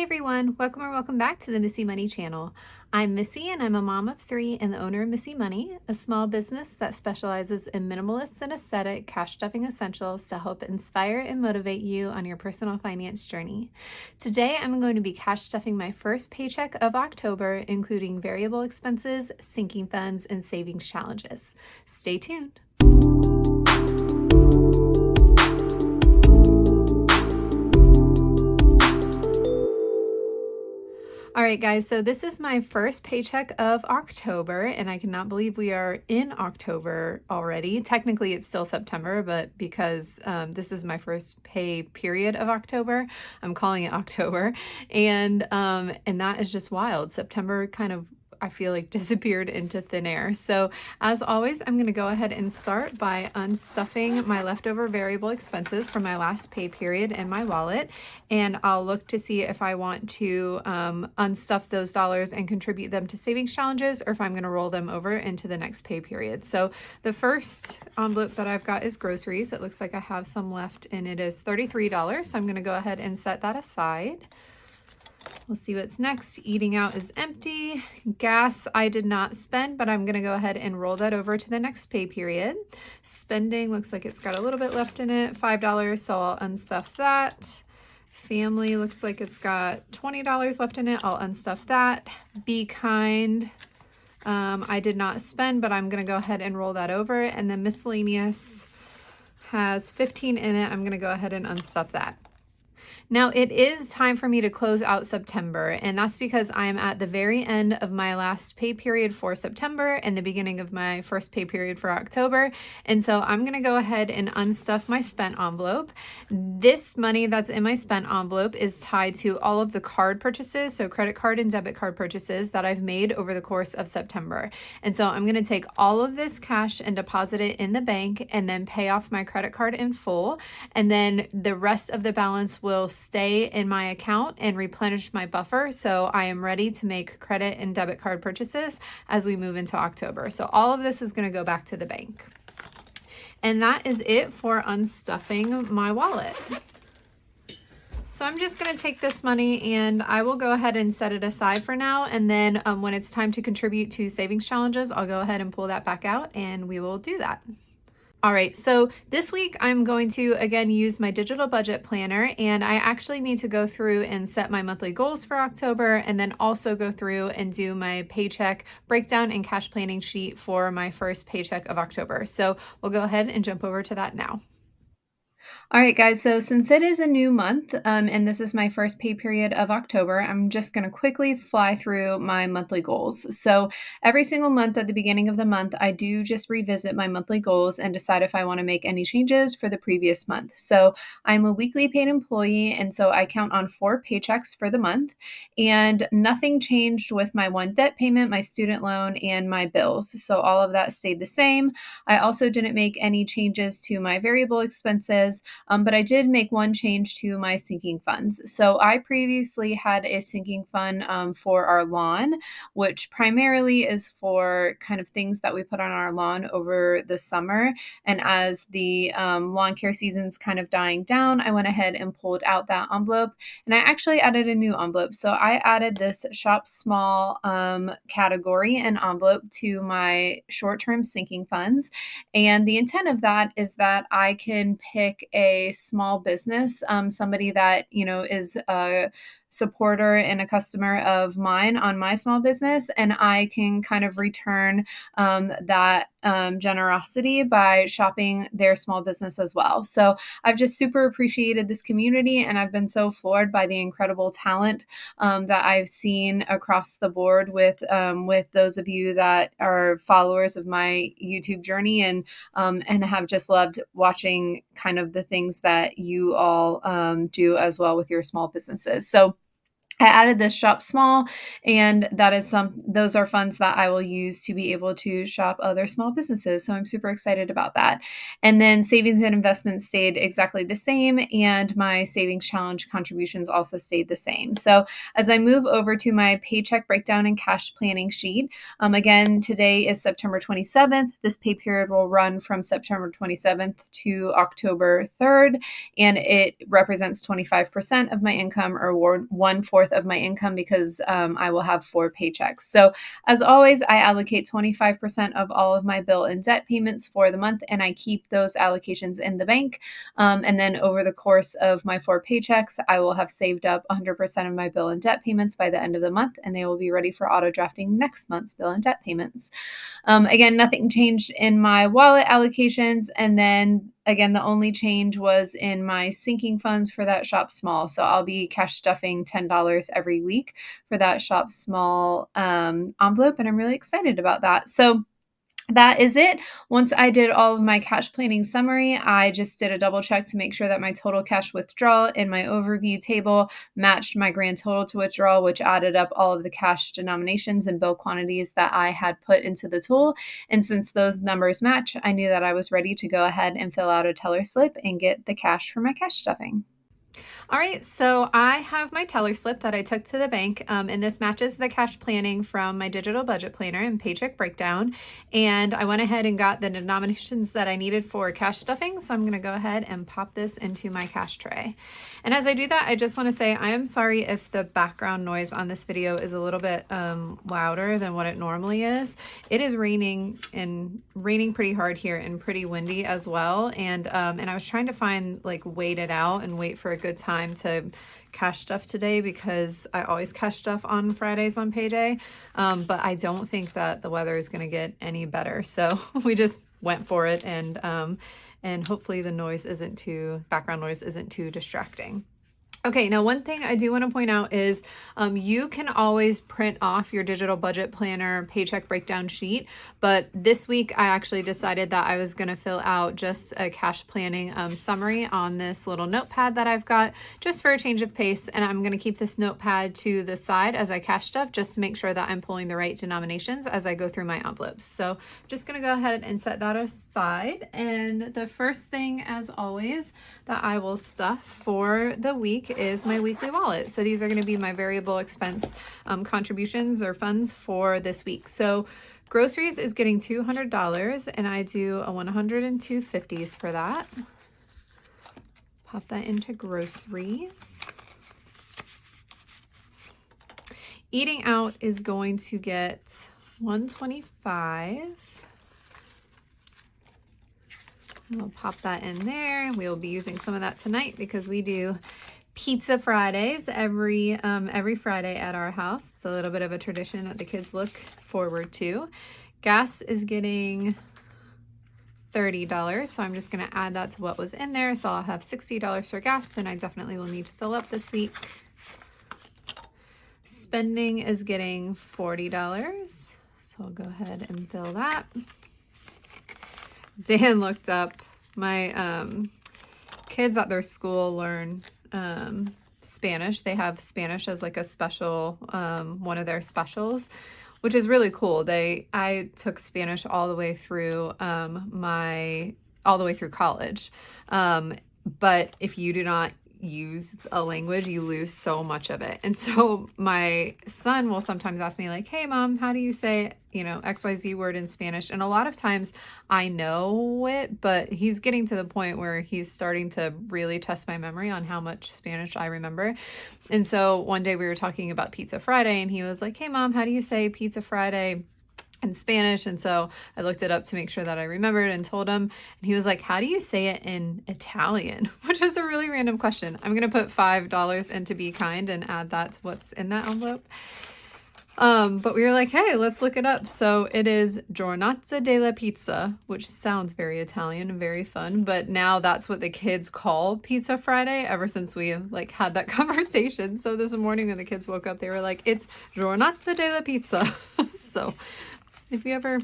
everyone, welcome back to the Missy Money channel. I'm Missy and I'm a mom of 3 and the owner of Missy Money, a small business that specializes in minimalist and aesthetic cash stuffing essentials to help inspire and motivate you on your personal finance journey. Today I'm going to be cash stuffing my first paycheck of October, including variable expenses, sinking funds, and savings challenges. Stay tuned. All right, guys, so this is my first paycheck of October, and I cannot believe we are in October already. Technically, it's still September, but because this is my first pay period of October, I'm calling it October, and that is just wild. September kind of, I feel like, disappeared into thin air. So as always, I'm going to go ahead and start by unstuffing my leftover variable expenses from my last pay period in my wallet. And I'll look to see if I want to unstuff those dollars and contribute them to savings challenges, or if I'm going to roll them over into the next pay period. So the first envelope that I've got is groceries. It looks like I have some left, and it is $33. So I'm going to go ahead and set that aside. We'll see what's next. Eating out is empty. Gas I did not spend, but I'm going to go ahead and roll that over to the next pay period. Spending looks like it's got a little bit left in it, $5, so I'll unstuff that. Family looks like it's got $20 left in it. I'll unstuff that. Be kind. I did not spend, but I'm going to go ahead and roll that over. And then miscellaneous has 15 in it. I'm going to go ahead and unstuff that. Now it is time for me to close out September, and that's because I'm at the very end of my last pay period for September and the beginning of my first pay period for October. And so I'm going to go ahead and unstuff my spent envelope. This money that's in my spent envelope is tied to all of the card purchases, so credit card and debit card purchases that I've made over the course of September. And so I'm going to take all of this cash and deposit it in the bank and then pay off my credit card in full. And then the rest of the balance will stay in my account and replenish my buffer, so I am ready to make credit and debit card purchases as we move into October. So all of this is going to go back to the bank. And that is it for unstuffing my wallet. So I'm just going to take this money and I will go ahead and set it aside for now, and then when it's time to contribute to savings challenges, I'll go ahead and pull that back out and we will do that. All right, so this week I'm going to again use my digital budget planner, and I actually need to go through and set my monthly goals for October, and then also go through and do my paycheck breakdown and cash planning sheet for my first paycheck of October. So we'll go ahead and jump over to that now. All right, guys, so since it is a new month and this is my first pay period of October, I'm just going to quickly fly through my monthly goals. So every single month at the beginning of the month, I do just revisit my monthly goals and decide if I want to make any changes for the previous month. So I'm a weekly paid employee, and so I count on 4 paychecks for the month, and nothing changed with my one debt payment, my student loan, and my bills. So all of that stayed the same. I also didn't make any changes to my variable expenses. But I did make one change to my sinking funds. So I previously had a sinking fund for our lawn, which primarily is for kind of things that we put on our lawn over the summer. And as the lawn care season's kind of dying down, I went ahead and pulled out that envelope, and I actually added a new envelope. So I added this shop small category and envelope to my short-term sinking funds. And the intent of that is that I can pick a small business, somebody that, is a supporter and a customer of mine on my small business, and I can kind of return that generosity by shopping their small business as well. So I've just super appreciated this community, and I've been so floored by the incredible talent that I've seen across the board with those of you that are followers of my YouTube journey, and have just loved watching kind of the things that you all do as well with your small businesses. So I added this shop small, and those are funds that I will use to be able to shop other small businesses. So I'm super excited about that. And then savings and investments stayed exactly the same, and my savings challenge contributions also stayed the same. So as I move over to my paycheck breakdown and cash planning sheet, again, today is September 27th. This pay period will run from September 27th to October 3rd, and it represents 25% of my income, or 1/4 1/4 of my income because I will have 4 paychecks. So as always, I allocate 25% of all of my bill and debt payments for the month, and I keep those allocations in the bank. And then over the course of my 4 paychecks, I will have saved up 100% of my bill and debt payments by the end of the month, and they will be ready for auto drafting next month's bill and debt payments. Again, nothing changed in my wallet allocations. And then again, the only change was in my sinking funds for that shop small. So I'll be cash stuffing $10 every week for that shop small envelope. And I'm really excited about that. So that is it. Once I did all of my cash planning summary, I just did a double check to make sure that my total cash withdrawal in my overview table matched my grand total to withdrawal, which added up all of the cash denominations and bill quantities that I had put into the tool. And since those numbers match, I knew that I was ready to go ahead and fill out a teller slip and get the cash for my cash stuffing. All right, so I have my teller slip that I took to the bank, and this matches the cash planning from my digital budget planner and paycheck breakdown. And I went ahead and got the denominations that I needed for cash stuffing. So I'm going to go ahead and pop this into my cash tray. And as I do that, I just want to say I am sorry if the background noise on this video is a little bit louder than what it normally is. It is raining and raining pretty hard here and pretty windy as well. And I was trying to find wait it out and wait for a good time to cash stuff today because I always cash stuff on Fridays on payday. But I don't think that the weather is going to get any better. So we just went for it, and hopefully the background noise isn't too distracting. Okay, now one thing I do want to point out is you can always print off your digital budget planner paycheck breakdown sheet, but this week I actually decided that I was going to fill out just a cash planning summary on this little notepad that I've got just for a change of pace, and I'm going to keep this notepad to the side as I cash stuff just to make sure that I'm pulling the right denominations as I go through my envelopes. So I'm just going to go ahead and set that aside, and the first thing, as always, that I will stuff for the week is my weekly wallet. So these are going to be my variable expense contributions or funds for this week. So groceries is getting $200, and I do a 102 50s for that. Pop that into groceries. Eating out is going to get 125. We'll pop that in there. We'll be using some of that tonight because we do Pizza Fridays every Friday at our house. It's a little bit of a tradition that the kids look forward to. Gas is getting $30, so I'm just going to add that to what was in there. So I'll have $60 for gas, and I definitely will need to fill up this week. Spending is getting $40, so I'll go ahead and fill that. Dan looked up, my kids at their school learn Spanish. They have Spanish as a special, one of their specials, which is really cool. I took Spanish all the way through college. But if you do not use a language, you lose so much of it. And so my son will sometimes ask me hey mom, how do you say XYZ word in Spanish? And a lot of times I know it, but he's getting to the point where he's starting to really test my memory on how much Spanish I remember. And so one day we were talking about Pizza Friday, and he was like, hey mom, how do you say Pizza Friday in Spanish? And so I looked it up to make sure that I remembered and told him, and he was like, how do you say it in Italian? Which is a really random question. I'm gonna put $5 in to be kind and add that to what's in that envelope. But we were like, hey, let's look it up. So it is Giornata della Pizza, which sounds very Italian and very fun, but now that's what the kids call Pizza Friday ever since we had that conversation. So this morning when the kids woke up, they were like, it's Giornata della Pizza. So if you ever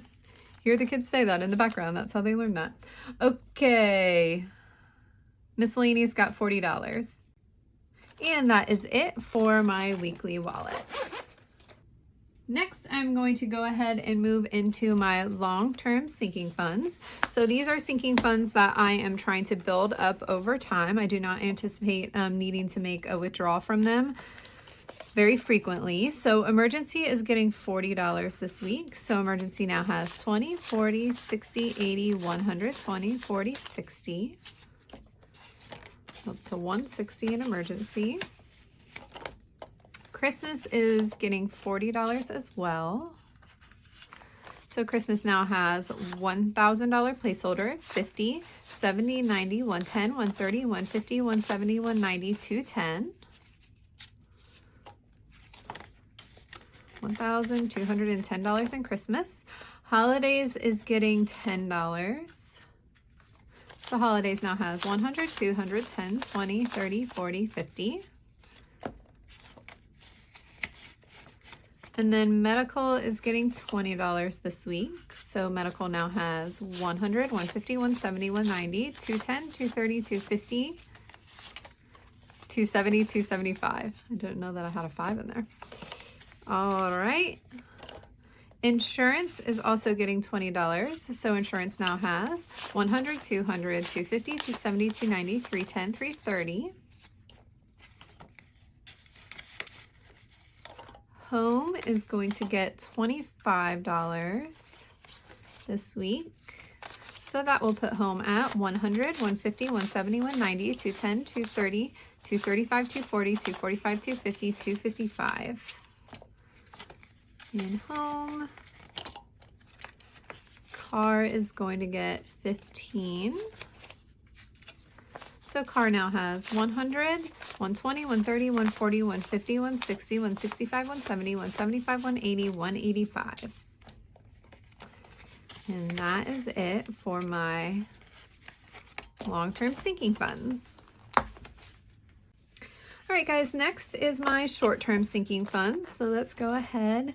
hear the kids say that in the background, that's how they learn that. Okay. Miscellaneous got $40. And that is it for my weekly wallet. Next, I'm going to go ahead and move into my long-term sinking funds. So these are sinking funds that I am trying to build up over time. I do not anticipate needing to make a withdrawal from them very frequently. So emergency is getting $40 this week. So emergency now has 20, 40, 60, 80, 100, 20, 40, 60. Up to 160 in emergency. Christmas is getting $40 as well. So Christmas now has $1,000 placeholder, 50, 70, 90, 110, 130, 150, 170, 190, 210. $1,210 in Christmas. Holidays is getting $10. So holidays now has 100, 200, 10, 20, 30, 40, 50. And then medical is getting $20 this week. So medical now has 100, 150, 170, 190, 210, 230, 250, 270, 275. I didn't know that I had a 5 in there. All right. Insurance is also getting $20. So insurance now has 100, 200, 250, 270, 290, 310, 330. Home is going to get $25 this week. So that will put home at 100, 150, 170, 190, 210, 230, 235, 240, 245, 250, 255. In home. Car is going to get 15. So car now has 100, 120, 130, 140, 150, 160, 165, 170, 175, 180, 185. And that is it for my long-term sinking funds. All right, guys, next is my short-term sinking funds. So let's go ahead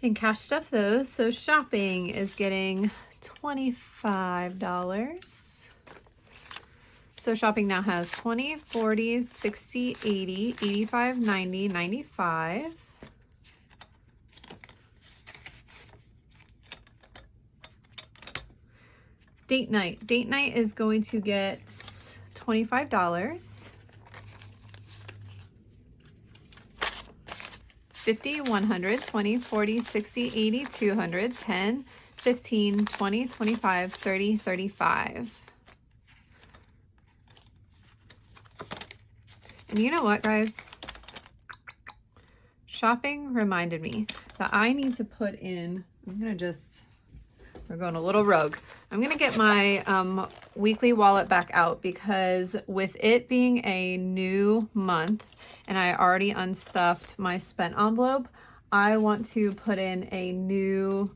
and cash stuff those. So shopping is getting $25. So shopping now has 20, 40, 60, 80, 85, 90, 95. Date night. Date night is going to get $25. 50, 100, 20, 40, 60, 80, 200, 10, 15, 20, 25, 30, 35. And you know what, guys? Shopping reminded me that I need to put in, we're going a little rogue. I'm gonna get my weekly wallet back out because with it being a new month and I already unstuffed my spent envelope, I want to put in a new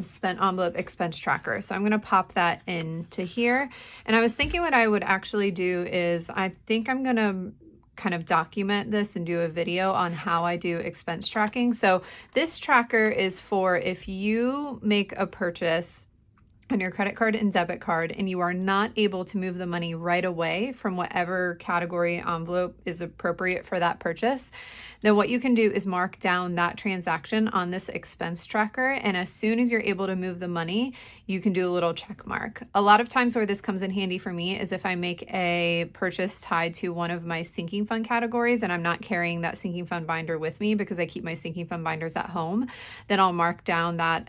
spent envelope expense tracker. So I'm gonna pop that into here. And I was thinking what I would actually do is I think I'm gonna kind of document this and do a video on how I do expense tracking. So this tracker is for if you make a purchase on your credit card and debit card and you are not able to move the money right away from whatever category envelope is appropriate for that purchase, then what you can do is mark down that transaction on this expense tracker, and as soon as you're able to move the money, you can do a little check mark. A lot of times where this comes in handy for me is if I make a purchase tied to one of my sinking fund categories and I'm not carrying that sinking fund binder with me because I keep my sinking fund binders at home, then I'll mark down that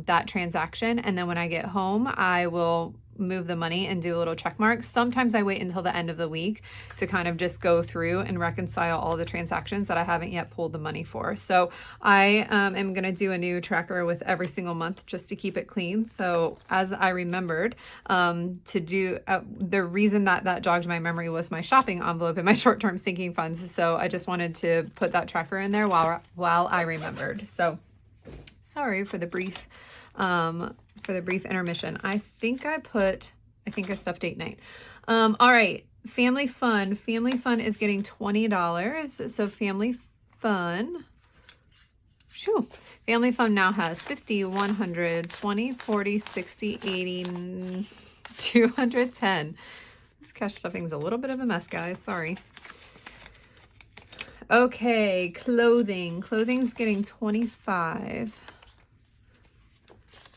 that transaction, and then when I get home, I will move the money and do a little check mark. Sometimes I wait until the end of the week to kind of just go through and reconcile all the transactions that I haven't yet pulled the money for. So I am going to do a new tracker with every single month just to keep it clean. So as I remembered to do, the reason that jogged my memory was my shopping envelope and my short-term sinking funds. So I just wanted to put that tracker in there while I remembered. So sorry for the brief intermission. I think I stuffed date night. All right. Family fun. Family fun is getting $20. So family fun. Family fun now has 50, 100, 20, 40, 60, 80, 210. This cash stuffing is a little bit of a mess, guys. Sorry. Okay. Clothing. Clothing's getting 25.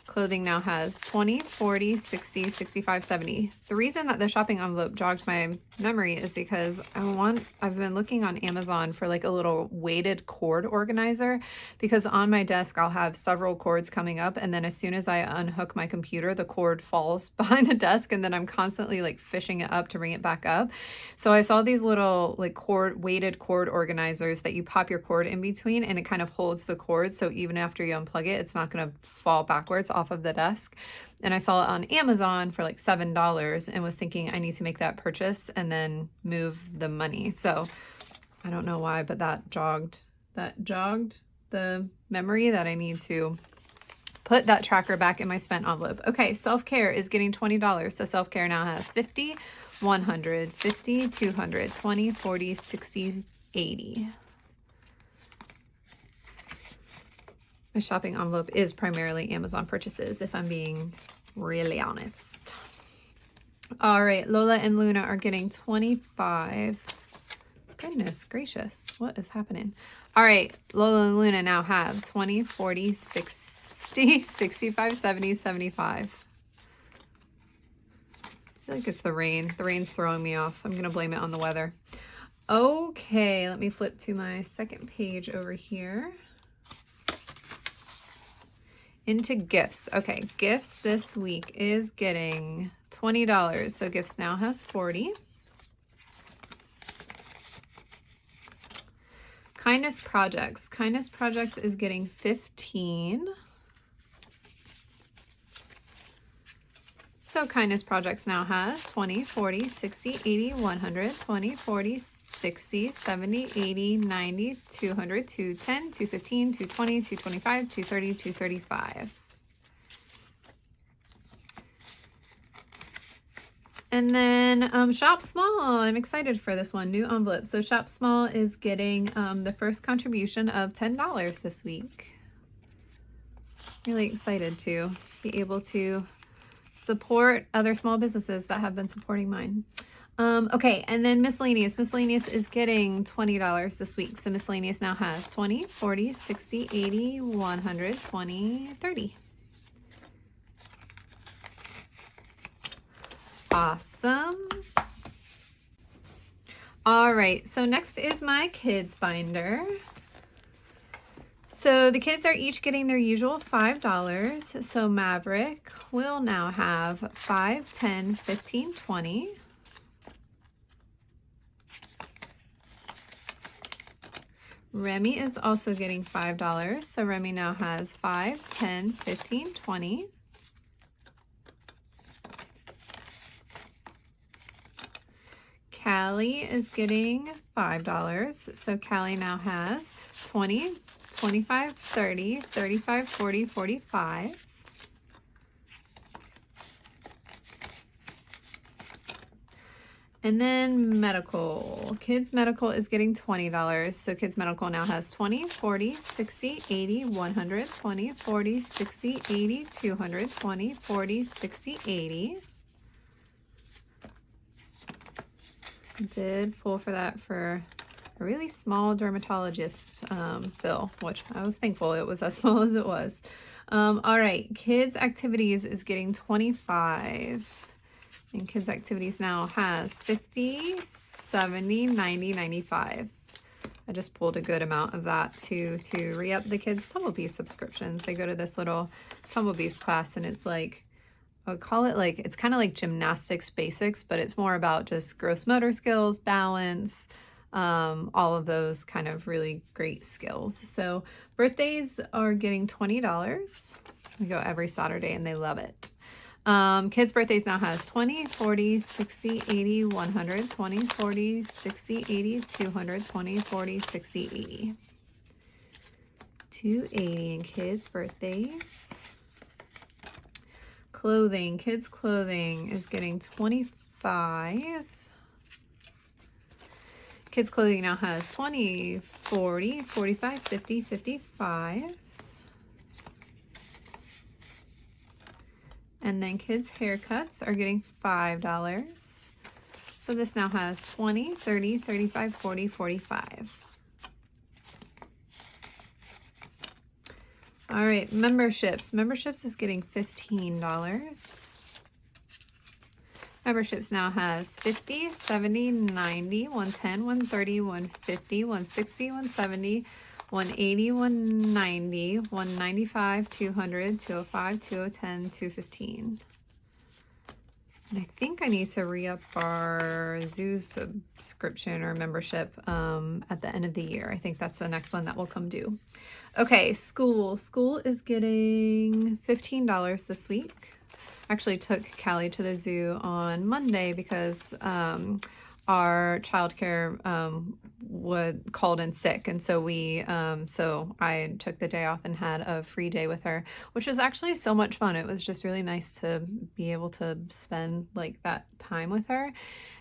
Clothing now has 20, 40, 60, 65, 70. The reason that the shopping envelope jogged my memory is because I've been looking on Amazon for like a little weighted cord organizer, because on my desk I'll have several cords coming up, and then as soon as I unhook my computer, the cord falls behind the desk, and then I'm constantly like fishing it up to bring it back up. So I saw these little like weighted cord organizers that you pop your cord in between, and it kind of holds the cord, so even after you unplug it, it's not going to fall backwards off of the desk. And I saw it on Amazon for like $7 and was thinking I need to make that purchase and then move the money. So I don't know why, but that jogged the memory that I need to put that tracker back in my spent envelope. Okay, self-care is getting $20. So self-care now has 50, 100, 50, 200, 20, 40, 60, 80. My shopping envelope is primarily Amazon purchases, if I'm being really honest. All right, Lola and Luna are getting 25. Goodness gracious, what is happening? All right, Lola and Luna now have 20, 40, 60, 65, 70, 75. I feel like it's the rain. The rain's throwing me off. I'm gonna blame it on the weather. Okay, let me flip to my second page over here. Into gifts. Okay, gifts this week is getting $20. So gifts now has 40. Kindness projects. Kindness projects is getting 15. So kindness projects now has 20, 40, 60, 80, 100, 20, 40, 60, 70, 80, 90, 200, 210, 215, 220, 225, 230, 235. And then Shop Small, I'm excited for this one, new envelope. So Shop Small is getting the first contribution of $10 this week. Really excited to be able to support other small businesses that have been supporting mine. Okay, and then miscellaneous. Miscellaneous is getting $20 this week. So miscellaneous now has 20, 40, 60, 80, 100, 20, 30. Awesome. All right, so next is my kids binder. So the kids are each getting their usual $5. So Maverick will now have 5, 10, 15, 20. Remy is also getting $5. So Remy now has 5, 10, 15, 20. Callie is getting $5. So Callie now has 20, 25, 30, 35, 40, 45. And then medical. Kids medical is getting $20. So kids medical now has 20, 40, 60, 80, 100, 20, 40, 60, 80, 200, 20, 40, 60, 80. Did pull for that for a really small dermatologist fill, which I was thankful it was as small as it was. All right, kids activities is getting 25. And kids activities now has 50, 70, 90, 95. I just pulled a good amount of that to re-up the kids' Tumblebees subscriptions. They go to this little Tumblebees class, and it's like, I would call it like, it's kind of like gymnastics basics, but it's more about just gross motor skills, balance, all of those kind of really great skills. So birthdays are getting $20. We go every Saturday and they love it. Kids' birthdays now has 20, 40, 60, 80, 100, 20, 40, 60, 80, 200, 20, 40, 60, 80. 280 in kids' birthdays. Clothing, kids' clothing is getting 25. Kids' clothing now has 20, 40, 45, 50, 55. And then kids' haircuts are getting $5. So this now has 20, 30, 35, 40, 45. All right, memberships. Memberships is getting $15. Memberships now has 50, 70, 90, 110, 130, 150, 160, 170, 180, 190, 195, 200, 205, 210, 215. And I think I need to re-up our zoo subscription or membership at the end of the year. I think that's the next one that will come due. Okay, school. School is getting $15 this week. Actually took Callie to the zoo on Monday because our childcare called in sick, and so so I took the day off and had a free day with her, which was actually so much fun. It was just really nice to be able to spend like that time with her.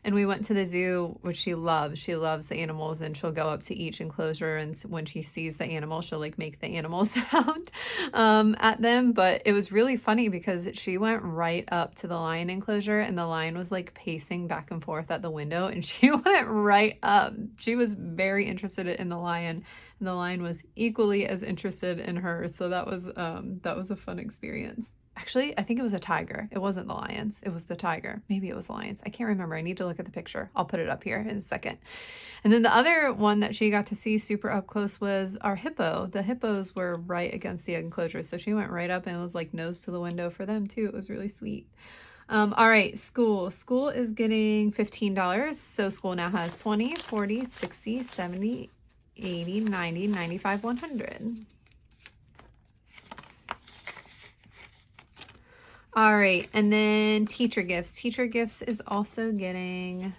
And we went to the zoo, which she loves. She loves the animals, and she'll go up to each enclosure, and when she sees the animal, she'll like make the animal sound at them. But it was really funny because she went right up to the lion enclosure, and the lion was like pacing back and forth at the window, and she went right up. She was very interested in the lion, and the lion was equally as interested in her. So that was a fun experience. Actually, I think it was a tiger. It wasn't the lions. It was the tiger. Maybe it was the lions. I can't remember. I need to look at the picture. I'll put it up here in a second. And then the other one that she got to see super up close was our hippo. The hippos were right against the enclosure, so she went right up and was like nose to the window for them too. It was really sweet. All right, school. School is getting $15. So school now has 20, 40, 60, 70, 80, 90, 95, 100. All right, and then teacher gifts. Teacher gifts is also getting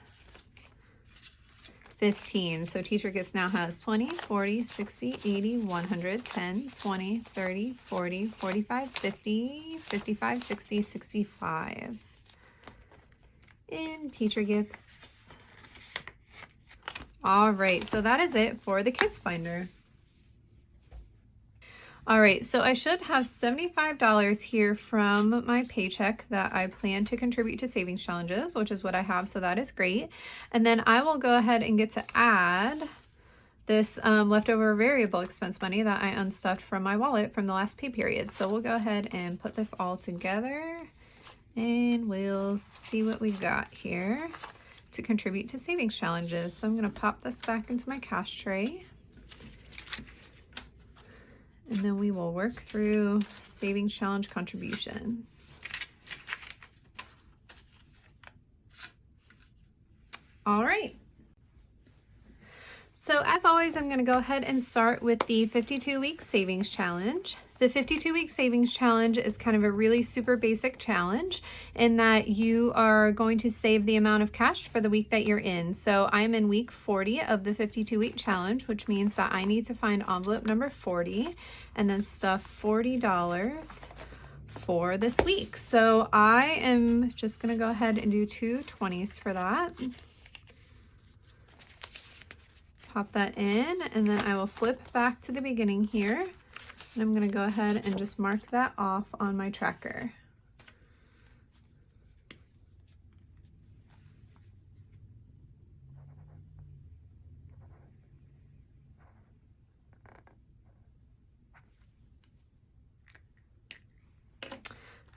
15. So teacher gifts now has 20, 40, 60, 80, 100, 10, 20, 30, 40, 45, 50, 55, 60, 65. In teacher gifts. All right, so that is it for the Kids Finder. All right, so I should have $75 here from my paycheck that I plan to contribute to savings challenges, which is what I have, so that is great. And then I will go ahead and get to add this leftover variable expense money that I unstuffed from my wallet from the last pay period. So we'll go ahead and put this all together, and we'll see what we got here to contribute to savings challenges. So I'm gonna pop this back into my cash tray. And then we will work through savings challenge contributions. All right. So as always, I'm going to go ahead and start with the 52-week savings challenge. The 52-week savings challenge is kind of a really super basic challenge in that you are going to save the amount of cash for the week that you're in. So I'm in week 40 of the 52-week challenge, which means that I need to find envelope number 40 and then stuff $40 for this week. So I am just going to go ahead and do two 20s for that. Pop that in, and then I will flip back to the beginning here, and I'm going to go ahead and just mark that off on my tracker.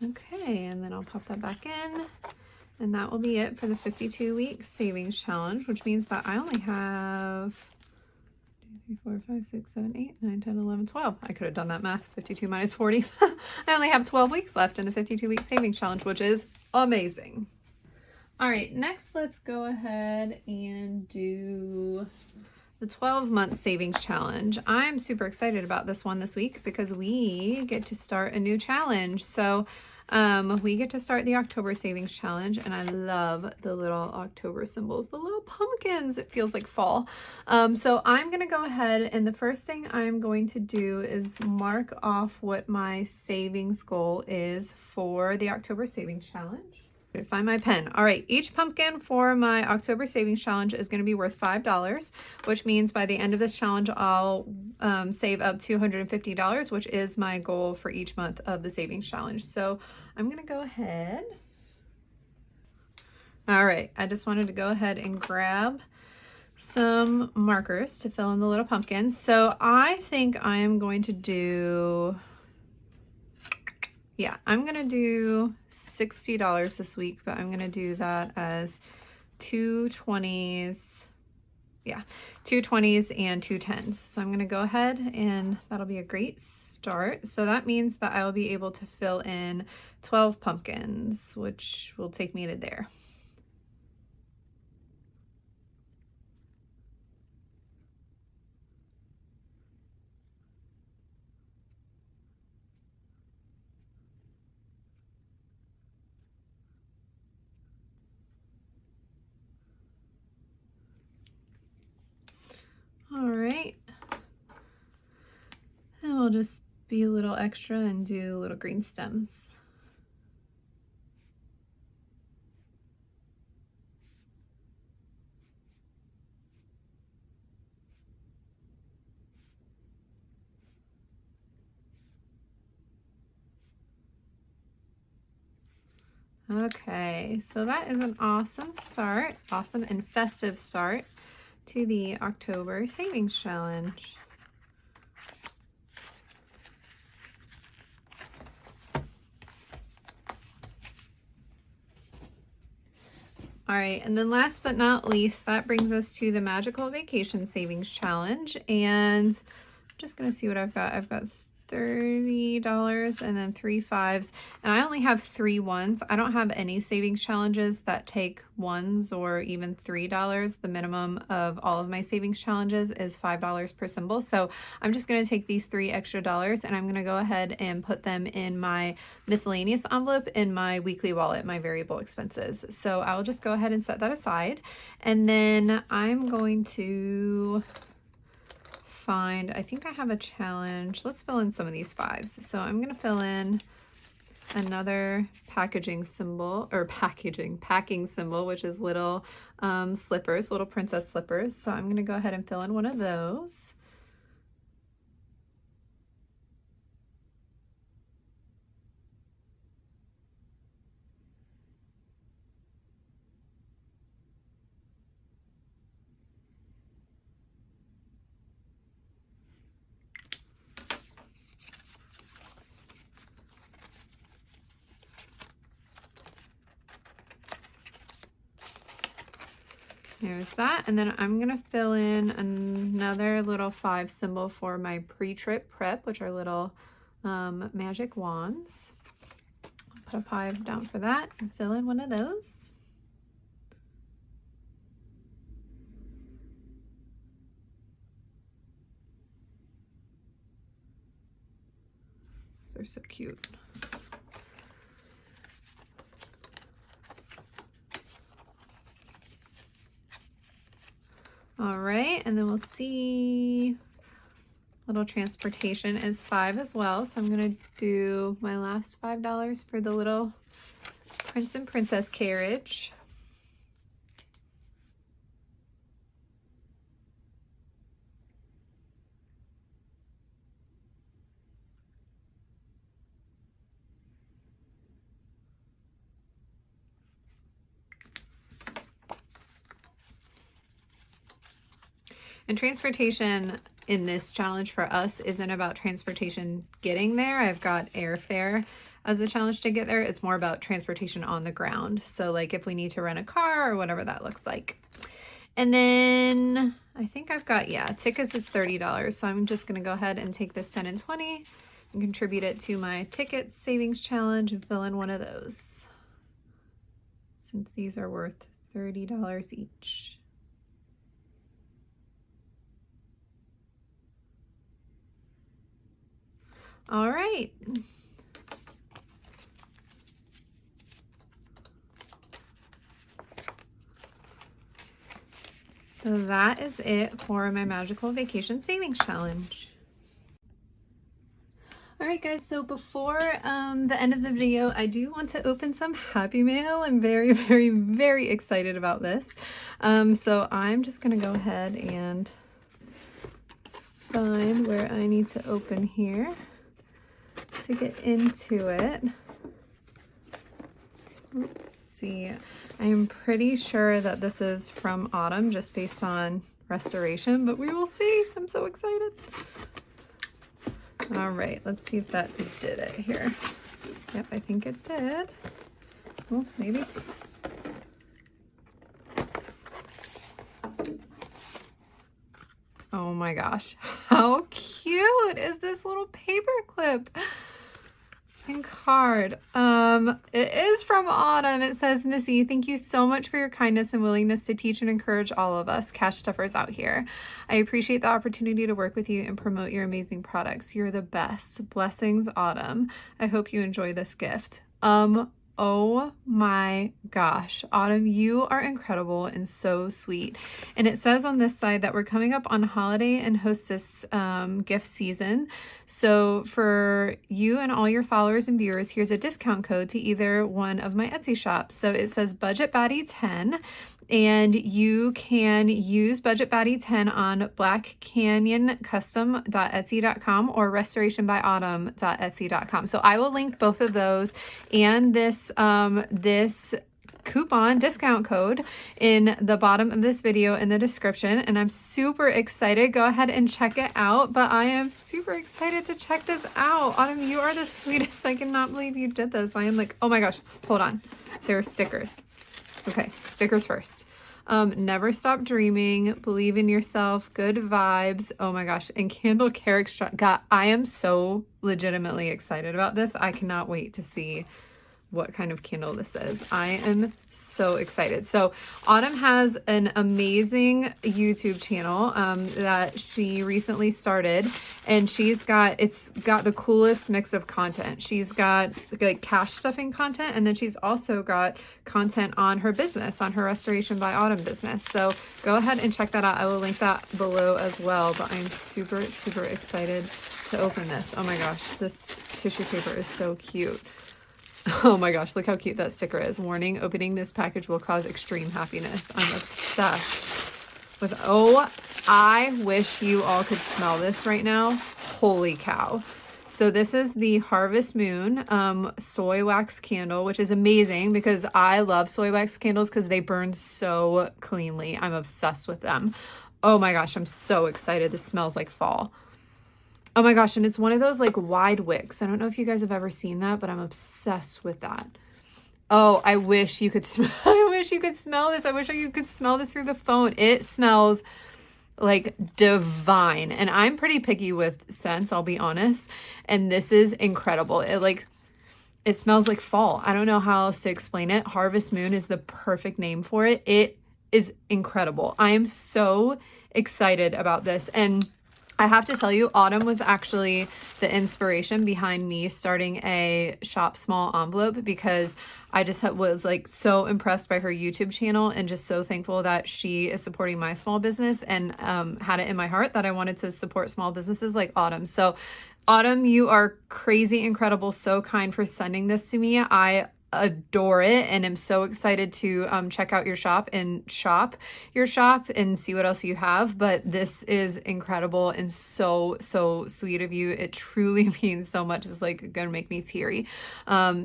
Okay, and then I'll pop that back in. And that will be it for the 52-week savings challenge, which means that I only have 2, 3, 4, 5, 6, 7, 8, 9, 10, 11, 12. I could have done that math, 52 minus 40. I only have 12 weeks left in the 52-week savings challenge, which is amazing. All right, next let's go ahead and do the 12-month savings challenge. I'm super excited about this one this week because we get to start a new challenge. So we get to start the October savings challenge, and I love the little October symbols, the little pumpkins. It feels like fall. So I'm going to go ahead, and the first thing I'm going to do is mark off what my savings goal is for the October savings challenge. Find my pen. All right, each pumpkin for my October savings challenge is going to be worth $5, which means by the end of this challenge, I'll save up $250, which is my goal for each month of the savings challenge. So I'm going to go ahead. All right, I just wanted to go ahead and grab some markers to fill in the little pumpkins. So I think I am going to do Yeah, I'm gonna do $60 this week, but I'm gonna do that as two 20s. Yeah, two 20s and two 10s. So I'm gonna go ahead and that'll be a great start. So that means that I'll be able to fill in 12 pumpkins, which will take me to there. All right. And we'll just be a little extra and do little green stems. Okay, so that is an awesome start, awesome and festive start to the October Savings Challenge. All right, and then last but not least, that brings us to the Magical Vacation Savings Challenge. And I'm just gonna see what I've got. I've got $30 and then 3 5s, and I only have 3 1s. I don't have any savings challenges that take 1s or even $3. The minimum of all of my savings challenges is $5 per symbol. So I'm just going to take these 3 extra dollars and I'm going to go ahead and put them in my miscellaneous envelope in my weekly wallet, my variable expenses. So I'll just go ahead and set that aside, and then I'm going to find, I think I have a challenge. Let's fill in some of these 5s. So I'm going to fill in another packaging symbol, or packing symbol, which is little slippers, little princess slippers. So I'm going to go ahead and fill in one of those. There's that, and then I'm gonna fill in another little 5 symbol for my pre-trip prep, which are little magic wands. I'll put a 5 down for that and fill in one of those. They're so cute. All right, and then we'll see little transportation is 5 as well. So I'm gonna do my last $5 for the little Prince and Princess carriage. And transportation in this challenge for us isn't about transportation getting there. I've got airfare as a challenge to get there. It's more about transportation on the ground. So like if we need to rent a car or whatever that looks like. And then I think I've got, yeah, tickets is $30. So I'm just gonna go ahead and take this 10 and 20 and contribute it to my ticket savings challenge and fill in one of those, since these are worth $30 each. All right. So that is it for my Magical Vacation Savings Challenge. All right, guys, so before the end of the video, I do want to open some Happy Mail. I'm very, very, very excited about this. So I'm just gonna go ahead and find where I need to open here to get into it. Let's see. I'm pretty sure that this is from Autumn just based on restoration, but we will see. I'm so excited. All right, let's see if that did it here. Yep, I think it did. Oh, maybe. Oh my gosh, how cute is this little paper clip and card? It is from Autumn. It says, Missy, thank you so much for your kindness and willingness to teach and encourage all of us cash stuffers out here. I appreciate the opportunity to work with you and promote your amazing products. You're the best. Blessings, Autumn. I hope you enjoy this gift. Oh my gosh, Autumn, you are incredible and so sweet. And it says on this side that we're coming up on holiday and hostess gift season. So for you and all your followers and viewers, here's a discount code to either one of my Etsy shops. So it says Budget Baddie 10. And you can use Budget Baddie 10 on blackcanyоncustom.etsy.com or restorationbyautumn.etsy.com. So I will link both of those and this coupon discount code in the bottom of this video in the description, and I'm super excited. Go ahead and check it out, but I am super excited to check this out. Autumn, you are the sweetest. I cannot believe you did this. I am like, oh my gosh, hold on. There are stickers. Okay, stickers first. Never stop dreaming, believe in yourself, good vibes. Oh my gosh, and candle care extract. God, I am so legitimately excited about this. I cannot wait to see what kind of candle this is. I am so excited. So Autumn has an amazing YouTube channel that she recently started, and it's got the coolest mix of content. She's got like cash stuffing content, and then she's also got content on her business, on her Restoration by Autumn business. So go ahead and check that out. I will link that below as well, but I'm super, super excited to open this. Oh my gosh, this tissue paper is so cute. Oh my gosh, look how cute that sticker is. Warning, opening this package will cause extreme happiness. I'm obsessed with, oh, I wish you all could smell this right now. Holy cow. So this is the Harvest Moon soy wax candle, which is amazing because I love soy wax candles because they burn so cleanly. I'm obsessed with them. Oh my gosh, I'm so excited. This smells like fall. Oh my gosh, and it's one of those like wide wicks. I don't know if you guys have ever seen that, but I'm obsessed with that. Oh, I wish you could smell, I wish you could smell this. I wish you could smell this through the phone. It smells like divine. And I'm pretty picky with scents, I'll be honest. And this is incredible. It smells like fall. I don't know how else to explain it. Harvest Moon is the perfect name for it. It is incredible. I am so excited about this. And I have to tell you, Autumn was actually the inspiration behind me starting a Shop Small envelope because I just was like so impressed by her YouTube channel and just so thankful that she is supporting my small business, and had it in my heart that I wanted to support small businesses like Autumn. So Autumn, you are crazy incredible, so kind for sending this to me. I adore it and am so excited to check out your shop and shop your shop and see what else you have. But this is incredible and so sweet of you. It truly means so much. It's like gonna make me teary,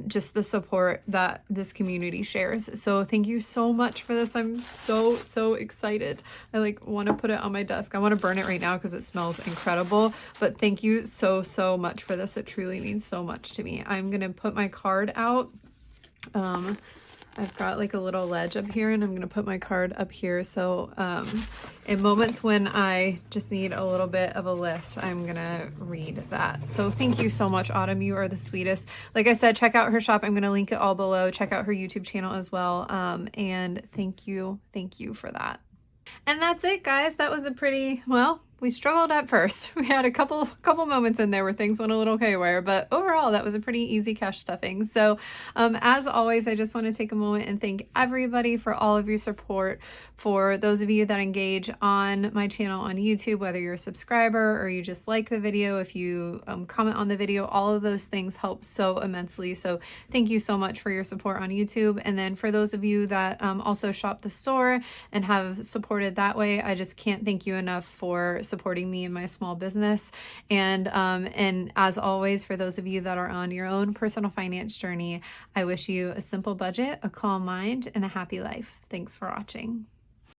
just the support that this community shares. So thank you so much for this. I'm so excited. I like want to put it on my desk. I want to burn it right now because it smells incredible, but thank you so much for this. It truly means so much to me. I'm gonna put my card out. I've got like a little ledge up here, and I'm gonna put my card up here. So in moments when I just need a little bit of a lift, I'm gonna read that. So thank you so much, Autumn. You are the sweetest. Like I said, check out her shop. I'm gonna link it all below. Check out her YouTube channel as well. And thank you for that. And that's it, guys. That was a pretty, well, we struggled at first. We had a couple moments in there where things went a little haywire, but overall that was a pretty easy cash stuffing. So as always, I just want to take a moment and thank everybody for all of your support. For those of you that engage on my channel on YouTube, whether you're a subscriber or you just like the video, if you comment on the video, all of those things help so immensely. So thank you so much for your support on YouTube. And then for those of you that also shop the store and have supported that way, I just can't thank you enough for supporting me in my small business. And as always, for those of you that are on your own personal finance journey, I wish you a simple budget, a calm mind, and a happy life. Thanks for watching.